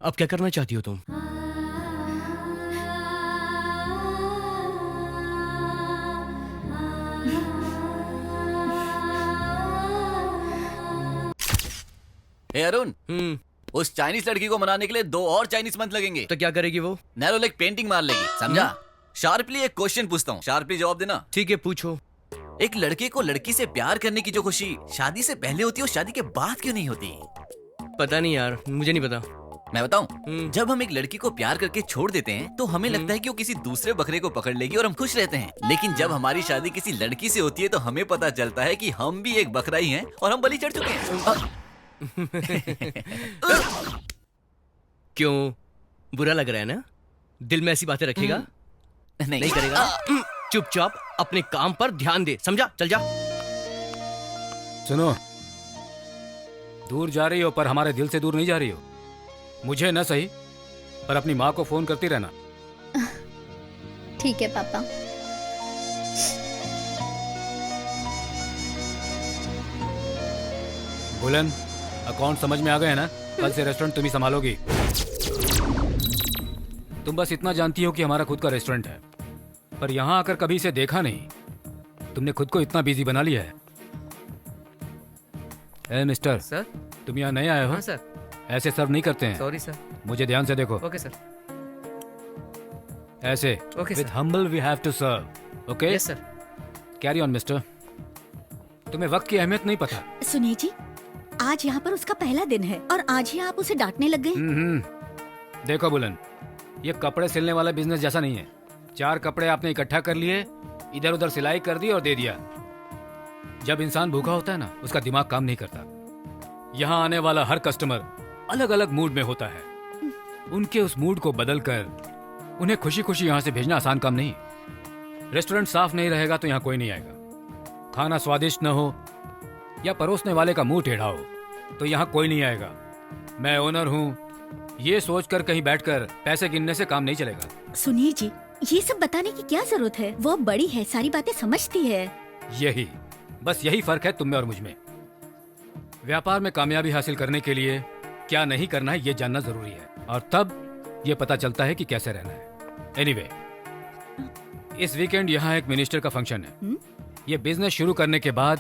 अब क्या करना चाहती हो तुम? हे अरुण, उस चाइनीज लड़की को मनाने के लिए 2 और चाइनीज मंथ लगेंगे। तो क्या करेगी वो? नैरो लेग पेंटिंग मार लेगी, समझा? शार्पली एक क्वेश्चन पूछता हूँ, शार्पली जवाब देना। ठीक है, पूछो। एक लड़के को लड़की से प्यार करने की जो खुशी शादी से पहले होती है, वो शादी के बाद क्यों नहीं होती? पता नहीं यार, मुझे नहीं पता। मैं बताऊं, जब हम एक लड़की को प्यार करके छोड़ देते हैं तो हमें लगता है कि वो किसी दूसरे बकरे को पकड़ लेगी और हम खुश रहते हैं। लेकिन जब हमारी शादी किसी लड़की से होती है तो हमें पता चलता है कि हम भी एक बकरा ही हैं और हम बलि चढ़ चुके हैं। क्यों, बुरा लग रहा है ना? दिल में ऐसी बातें रखेगा? नहीं करेगा। चुपचाप अपने काम पर ध्यान दे, समझा? चल जा। सुनो, दूर जा रही हो पर हमारे दिल से दूर नहीं जा रही हो। मुझे न सही पर अपनी माँ को फोन करती रहना। ठीक है पापा। बुलन, अकाउंट समझ में आ गए ना? कल से रेस्टोरेंट तुम ही संभालोगी। तुम बस इतना जानती हो कि हमारा खुद का रेस्टोरेंट है, पर यहाँ आकर कभी इसे देखा नहीं। तुमने खुद को इतना बिजी बना लिया है। ए मिस्टर सर, तुम यहाँ नए आए हो? हाँ सर। ऐसे सर्व नहीं करते हैं। Sorry sir. मुझे ध्यान से देखो। Okay sir. ऐसे okay with sir. Humble we have to serve. Okay yes sir. Carry on mister. तुम्हें वक्त की अहमियत नहीं पता। सुनिए जी, आज यहाँ पर उसका पहला दिन है और आज ही आप उसे डांटने लग गए। देखो बुलन, ये कपड़े सिलने वाला बिजनेस जैसा नहीं है। 4 कपड़े आपने इकट्ठा कर लिए, इधर उधर सिलाई कर दी और दे दिया। जब इंसान भूखा होता है ना, उसका दिमाग काम नहीं करता। यहाँ आने वाला हर कस्टमर अलग अलग मूड में होता है। उनके उस मूड को बदलकर उन्हें खुशी खुशी यहाँ से भेजना आसान काम नहीं। रेस्टोरेंट साफ नहीं रहेगा तो यहाँ कोई नहीं आएगा। खाना स्वादिष्ट न हो या परोसने वाले का मुंह टेढ़ा हो तो यहाँ कोई नहीं आएगा। मैं ओनर हूँ, ये सोचकर कहीं बैठकर पैसे गिनने से काम नहीं चलेगा। सुनिए जी, ये सब बताने की क्या जरूरत है? वो बड़ी है, सारी बातें समझती है। बस यही फर्क है तुम में और मुझ में। व्यापार में कामयाबी हासिल करने के लिए क्या नहीं करना है ये जानना जरूरी है, और तब ये पता चलता है कि कैसे रहना है। एनीवे, इस वीकेंड यहाँ एक मिनिस्टर का फंक्शन है। ये बिजनेस शुरू करने के बाद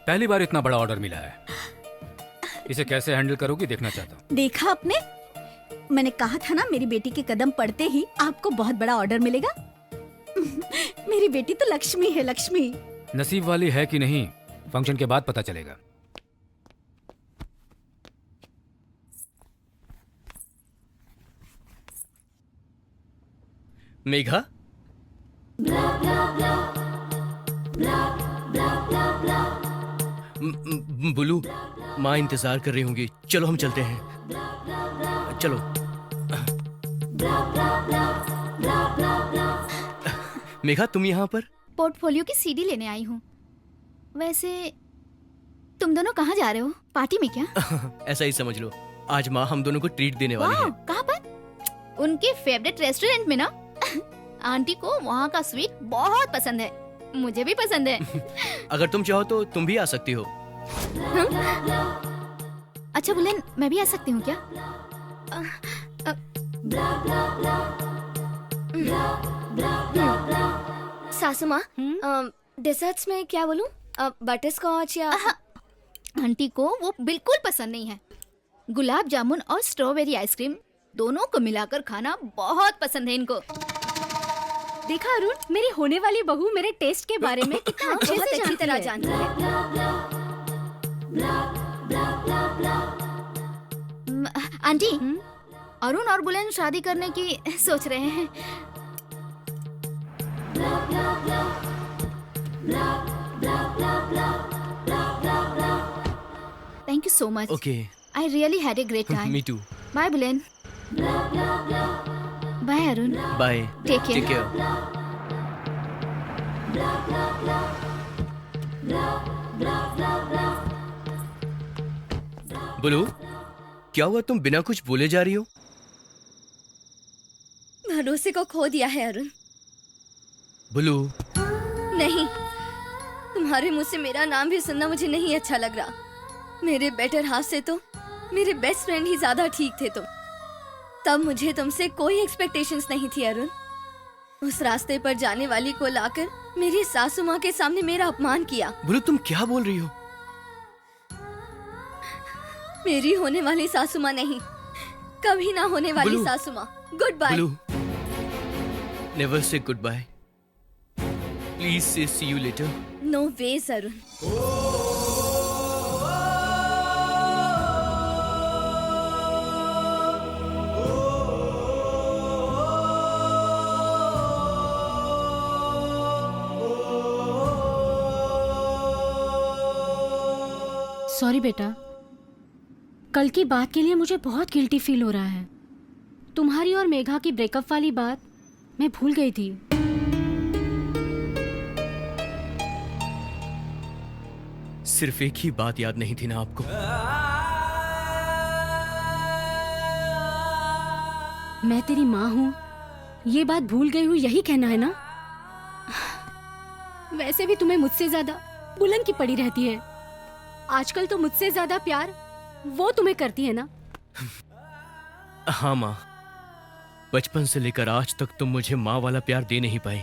पहली बार इतना बड़ा ऑर्डर मिला है। इसे कैसे हैंडल करोगी देखना चाहता हूँ। देखा आपने, मैंने कहा था ना, मेरी बेटी के कदम पड़ते ही आपको बहुत बड़ा ऑर्डर मिलेगा। मेरी बेटी तो लक्ष्मी है, लक्ष्मी। नसीब वाली है कि नहीं, फंक्शन के बाद पता चलेगा। मेघा, बुलू, माँ इंतजार कर रही होंगी। चलो हम चलते हैं। चलो। मेघा, तुम यहाँ पर? पोर्टफोलियो की सीडी लेने आई हूँ। वैसे तुम दोनों कहाँ जा रहे हो? पार्टी में क्या? ऐसा ही समझ लो, आज माँ हम दोनों को ट्रीट देने वाली है। कहाँ पर? उनके फेवरेट रेस्टोरेंट में ना। आंटी को वहाँ का स्वीट बहुत पसंद है, मुझे भी पसंद है। अगर तुम चाहो तो तुम भी आ सकती हो। अच्छा बुलेन, मैं भी आ सकती हूँ क्या? सासू माँ, डेजर्ट्स में क्या बोलूं? बटर स्कॉच या? आंटी को वो बिल्कुल पसंद नहीं है। गुलाब जामुन और स्ट्रॉबेरी आइसक्रीम दोनों को मिलाकर खाना बहुत पसंद है इनको। देखा अरुण, मेरी होने वाली बहू मेरे टेस्ट के बारे में कितना अच्छी तरह जानती है। आंटी, अरुण और बुलेन शादी करने की सोच रहे हैं। Thank you so much. Okay. I really had a great time. Me too. Bye, Bulen. Bye, Arun. Bye. Take care. Take care. Blue, क्या हुआ? तुम बिना कुछ बोले जा रही हो? भरोसे को खो दिया है अरुण। बुलू, नहीं, तुम्हारे मुंह से मेरा नाम भी सुनना मुझे नहीं अच्छा लग रहा। मेरे बेटर हाथ से तो मेरे बेस्ट फ्रेंड ही ज्यादा ठीक थे तुम। तब मुझे तुमसे कोई एक्सपेक्टेशंस नहीं थी अरुण। उस रास्ते पर जाने वाली को लाकर मेरी सासू माँ के सामने मेरा अपमान किया। बुलू तुम क्या बोल रही हो? मेरी होने वाली सासू माँ नहीं, कभी ना होने वाली बुलू। सासू माँ। Good bye. Bulu, never say good bye. Please say see you later. No ways Arun. Sorry बेटा, कल की बात के लिए मुझे बहुत गिल्टी फील हो रहा है। तुम्हारी और मेघा की ब्रेकअप वाली बात मैं भूल गई थी। सिर्फ एक ही बात याद नहीं थी ना आपको? मैं तेरी माँ हूँ, ये बात भूल गई हूँ, यही कहना है ना? वैसे भी तुम्हें मुझसे ज्यादा बुलंद की पड़ी रहती है। आजकल तो मुझसे ज्यादा प्यार वो तुम्हें करती है ना? हाँ माँ, बचपन से लेकर आज तक तुम मुझे माँ वाला प्यार दे नहीं पाई,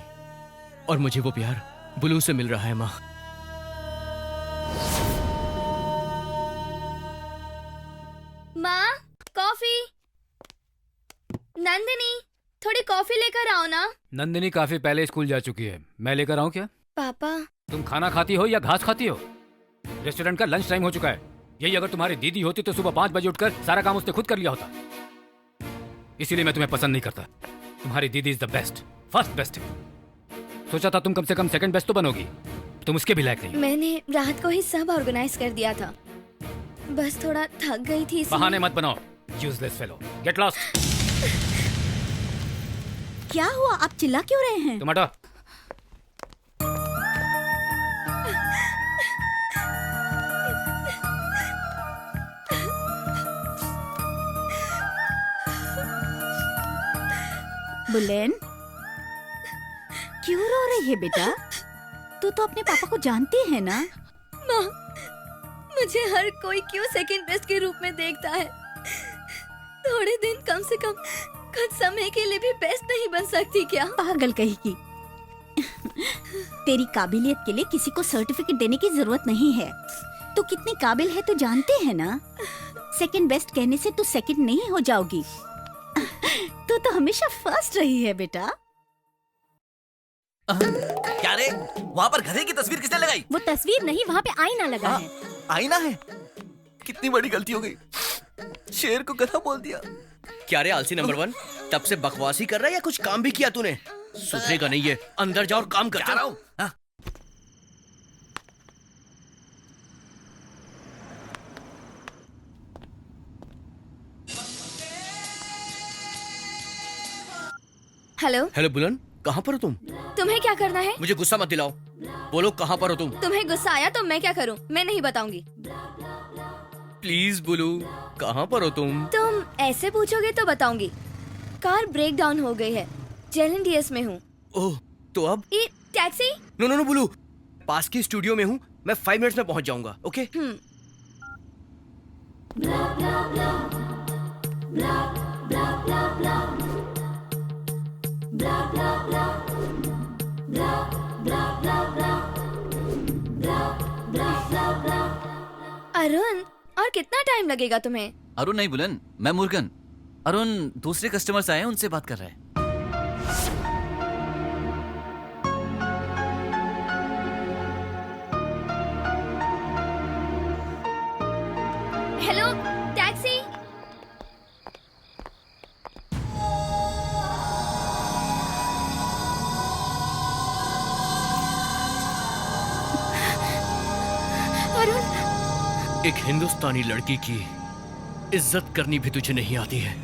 और मुझे वो प्यार बुलू से मिल रहा है माँ। माँ, कॉफी। नंदिनी, थोड़ी कॉफी लेकर आओ ना। नंदिनी काफी पहले स्कूल जा चुकी है, मैं लेकर आऊँ क्या? पापा। तुम खाना खाती हो या घास खाती हो? रेस्टोरेंट का लंच टाइम हो चुका है। यही अगर तुम्हारी दीदी होती तो सुबह 5 बजे उठकर सारा काम उसने खुद कर लिया होता। इसीलिए मैं तुम्हें पसंद नहीं करता। तुम्हारी दीदी is the best, first best. सोचा था तुम कम से कम सेकंड बेस्ट तो बनोगी, तुम उसके भी लायक नहीं। मैंने रात को ही सब ऑर्गेनाइज कर दिया था, बस थोड़ा थक गई थी इसलिए। बहाने मत बनाओ, यूजलेस फेलो, गेट लॉस्ट। क्या हुआ, आप चिल्ला क्यों रहे हैं? तुम हटो। बुलेन, क्यों रो रही है बेटा? तू तो अपने पापा को जानती है ना? माँ, मुझे हर कोई क्यों सेकंड बेस्ट के रूप में देखता है? थोड़े दिन कम से कम कुछ समय के लिए भी बेस्ट नहीं बन सकती क्या? पागल कही की। तेरी काबिलियत के लिए किसी को सर्टिफिकेट देने की जरूरत नहीं है। तू कितनी काबिल है तो जानते हैं ना? सेकंड बेस्ट कहने से तू सेकंड नहीं हो जाओगी। तू तो हमेशा फर्स्ट रही है बेटा। क्या रे, वहाँ पर गधे की तस्वीर किसने लगाई? वो तस्वीर नहीं, वहाँ पे आईना लगा हाँ, है। आईना है? कितनी बड़ी गलती हो गई, शेर को गधा बोल दिया। क्या रे आलसी नंबर 1, तब से बकवासी कर रहा है या कुछ काम भी किया तूने? सुधरेगा नहीं ये, अंदर जाओ और काम कर। जा रहा हूँ। हाँ। हेलो। हेलो बुलन, कहाँ पर हो तुम? तुम्हें क्या करना है? मुझे गुस्सा मत दिलाओ, बोलो कहाँ पर हो तुम? तुम्हें गुस्सा आया तो मैं क्या करूं? मैं नहीं बताऊंगी। प्लीज बुलू, कहाँ पर हो तुम? तुम ऐसे पूछोगे तो बताऊंगी। कार ब्रेक डाउन हो गई है, JLNTS में हूँ। ओह, तो अब? ये taxi? No no no Bulu, पास की स्टूडियो में हूँ, मैं 5 मिनट्स में पहुँच जाऊंगा। ओके? अरुण, और कितना टाइम लगेगा तुम्हें? अरुण नहीं बुलन, मैं मुर्गन। अरुण दूसरे कस्टमर्स आए हैं, उनसे बात कर रहे हैं। Hello, taxi. अरुण, एक हिंदुस्तानी लड़की की इज्जत करनी भी तुझे नहीं आती है।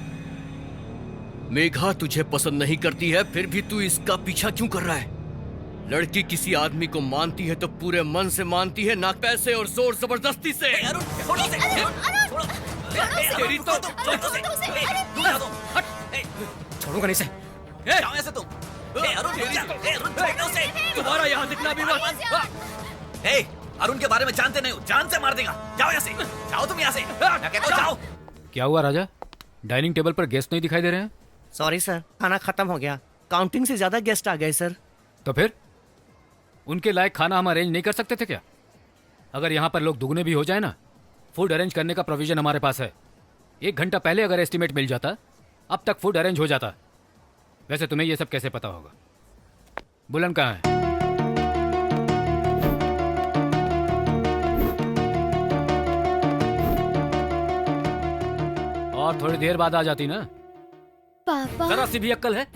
मेघा तुझे पसंद नहीं करती है, फिर भी तू इसका पीछा क्यों कर रहा है? लड़की किसी आदमी को मानती है तो पूरे मन से मानती है, ना पैसे और जोर जबरदस्ती से। तेरी तो छोड़ूंगा नहीं से। जाओ ऐसे तुम। तुम्हारा यहाँ दिखना भी मत। अरुण के बारे में जानते नहीं हो, जान से मार देगा। जाओ यहाँ से, जाओ तुम यहाँ से। मैं कहता हूँ जाओ। क्या हुआ राजा, डाइनिंग टेबल पर गेस्ट नहीं दिखाई दे रहे हैं? सॉरी सर, खाना खत्म हो गया। काउंटिंग से ज्यादा गेस्ट आ गए सर। तो फिर उनके लायक खाना हम अरेंज नहीं कर सकते थे क्या? अगर यहाँ पर लोग दुगने भी हो जाए ना, फूड अरेंज करने का प्रोविजन हमारे पास है। 1 घंटा पहले अगर एस्टिमेट मिल जाता, अब तक फूड अरेंज हो जाता। वैसे तुम्हें ये सब कैसे पता होगा? बुलन कहाँ है? और थोड़ी देर बाद आ जाती ना। पापा जरा सी भी अक्ल है?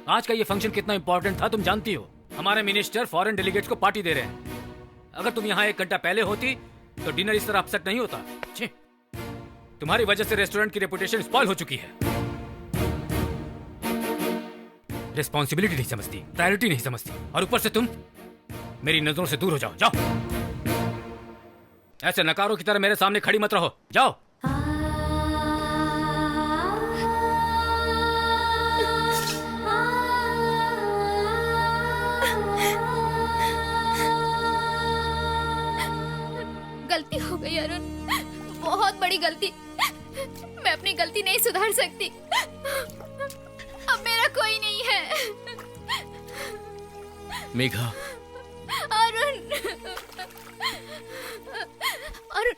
आज का ये फंक्शन कितना इंपॉर्टेंट था तुम जानती हो। हमारे मिनिस्टर फॉरेन डेलीगेट्स को पार्टी दे रहे हैं। अगर तुम यहाँ 1 घंटा पहले होती तो डिनर इस तरह अपसेट नहीं होता। छी, तुम्हारी वजह से रेस्टोरेंट की रेपुटेशन स्पॉइल हो चुकी है। रिस्पॉन्सिबिलिटी नहीं समझती, प्रायोरिटी नहीं समझती, और ऊपर से तुम मेरी नजरों से दूर हो जाओ। जाओ, ऐसे नकारों की तरह मेरे सामने खड़ी मत रहो। जाओ। गलती हो गई अरुण, बहुत बड़ी गलती। मैं अपनी गलती नहीं सुधार सकती। अब मेरा कोई नहीं है। मेघा, अरुण, अरुण,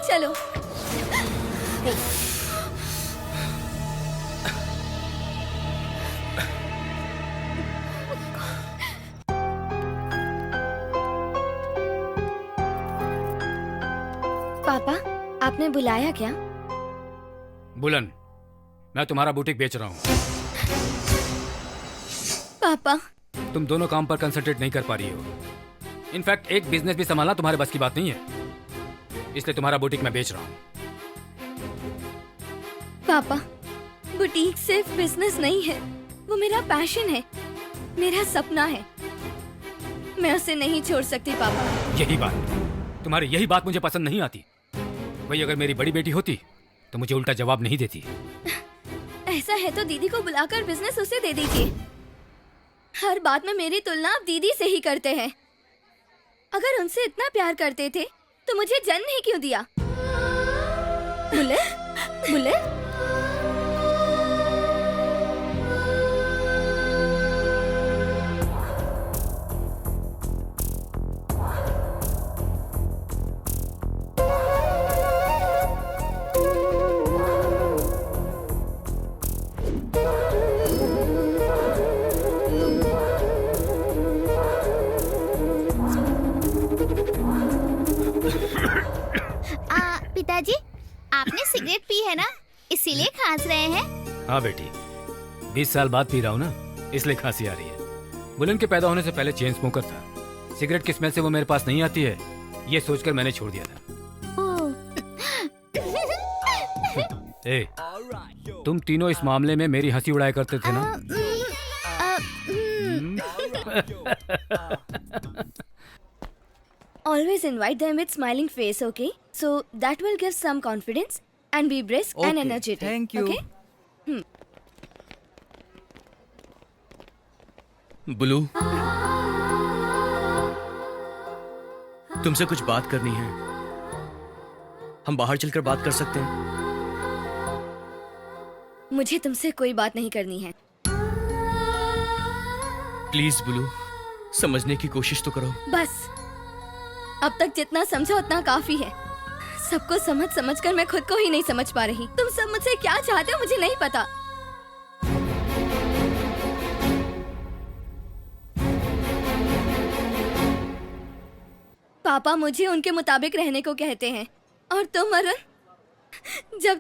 चलो। पापा, आपने बुलाया क्या? बुलन, मैं तुम्हारा बुटीक बेच रहा हूँ। पापा, तुम दोनों काम पर कंसंट्रेट नहीं कर पा रही हो। इनफैक्ट एक बिजनेस भी संभालना तुम्हारे बस की बात नहीं है, इसलिए तुम्हारा बुटीक मैं बेच रहा हूँ। पापा, बुटीक सिर्फ बिजनेस नहीं है, वो मेरा पैशन है, मेरा सपना है। मैं उसे नहीं छोड़ सकती पापा। यही बात, तुम्हारी यही बात मुझे पसंद नहीं आती। वही अगर मेरी बड़ी बेटी होती तो मुझे उल्टा जवाब नहीं देती। ऐसा है तो दीदी को बुलाकर बिजनेस उसे दे दीजिए। हर बात में मेरी तुलना आप दीदी से ही करते हैं। अगर उनसे इतना प्यार करते थे तो मुझे जन्म ही क्यों दिया? बुलेट, बुलेट, पिताजी, आपने सिगरेट पी है ना, इसीलिए खांस रहे हैं? हाँ बेटी, 20 साल बाद पी रहा हूँ ना, इसलिए खांसी आ रही है। बुलन के पैदा होने से पहले चेन स्मोकर था। सिगरेट की स्मेल से वो मेरे पास नहीं आती है, ये सोचकर मैंने छोड़ दिया था। ए, तुम तीनों इस मामले में मेरी हंसी उड़ाया करते थे ना? always invite them with smiling face, okay? So that will give some confidence and be brisk and energetic. Thank you. Okay? Blue, तुमसे कुछ बात करनी है। हम बाहर चलकर बात कर सकते हैं? मुझे तुमसे कोई बात नहीं करनी है। प्लीज बुलू, समझने की कोशिश तो करो। बस, अब तक जितना समझा उतना काफी है। सबको समझ समझ कर मैं खुद को ही नहीं समझ पा रही। तुम सब मुझसे क्या चाहते हो मुझे नहीं पता। पापा मुझे उनके मुताबिक रहने को कहते हैं, और तुम अरुण, जब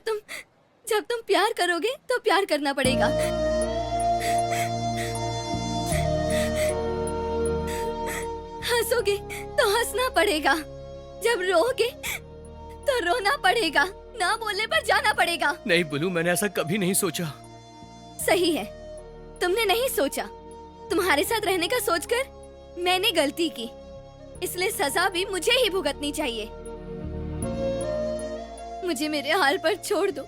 तुम प्यार करोगे तो प्यार करना पड़ेगा। हंसोगे तो हंसना पड़ेगा, जब रोओगे तो रोना पड़ेगा, ना बोलने पर जाना पड़ेगा। नहीं बुलू, मैंने ऐसा कभी नहीं सोचा। सही है, तुमने नहीं सोचा। तुम्हारे साथ रहने का सोचकर मैंने गलती की। इसलिए सजा भी मुझे ही भुगतनी चाहिए। मुझे मेरे हाल पर छोड़ दो,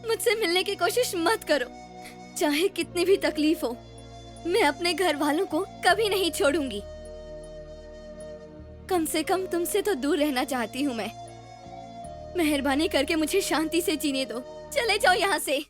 मुझसे मिलने की कोशिश मत करो। चाहे कितनी भी तकलीफ हो, मैं अपने घर वालों को कभी नहीं छोड़ूंगी। कम से कम तुमसे तो दूर रहना चाहती हूँ मैं। मेहरबानी करके मुझे शांति से जीने दो। चले जाओ यहाँ से।